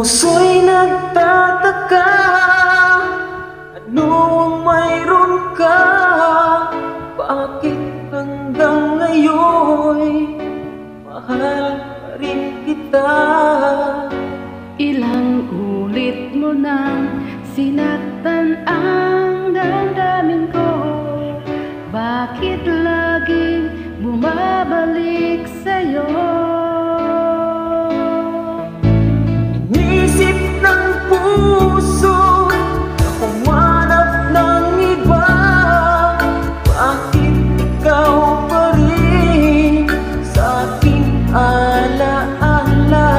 puso'y nagtataka, ano ang mayroon ka? Bakit hanggang ngayon mahal pa rin kita? Ilang ulit mo nang sinaktan ang damdamin ko, bakit laging bumabalik sa'yo? Inisip ng puso na humanap ng iba, bakit ikaw pa rin sa aking alaala?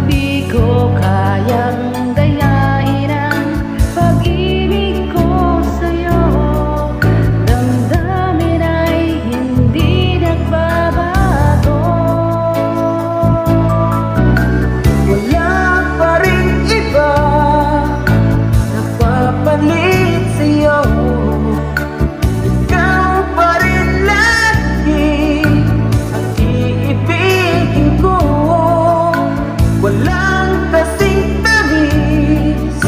Di ko kayang dayain ang pag-ibig ko sa'yo, damdamin ay hindi nagbabago. Wala pa rin iba nagpapalit sa'yo, ikaw pa rin lagi ang iibigin ko. Walang kasing tamis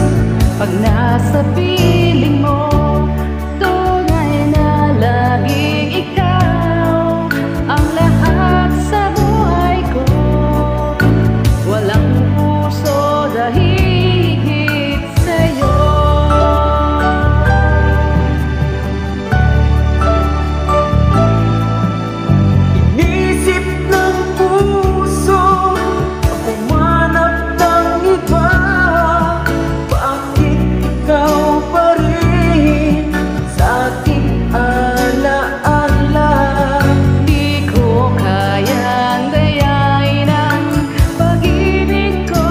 Pag nasa piling mo, tunay na laging ikaw ang lahat sa buhay ko. Walang puso na hihigit sa'yo. Inisip ng puso na humanap ng iba, bakit ikaw pa rin sa aking alaala? Di ko kayang dayain ang pag-ibig ko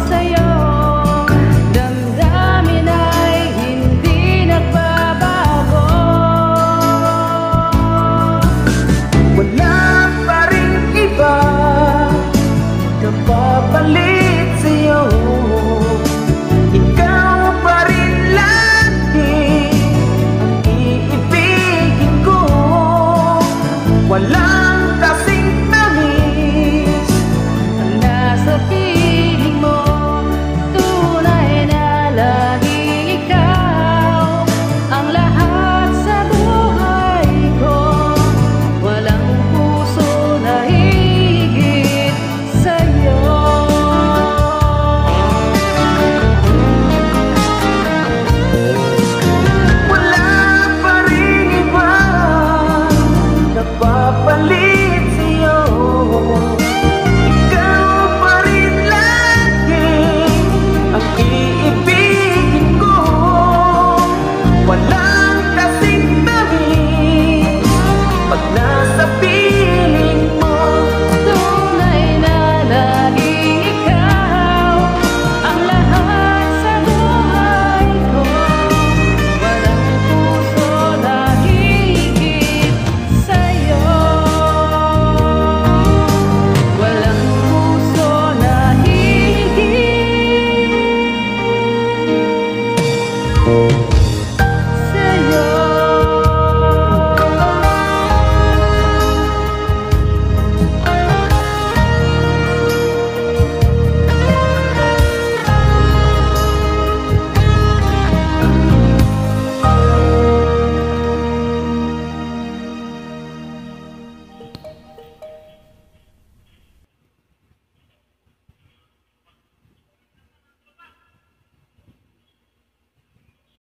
sa'yo, damdamin ay hindi nagbabago. Wala pa rin iba napapalit sa'yo, ikaw pa rin lagi ang iibigin ko. Wala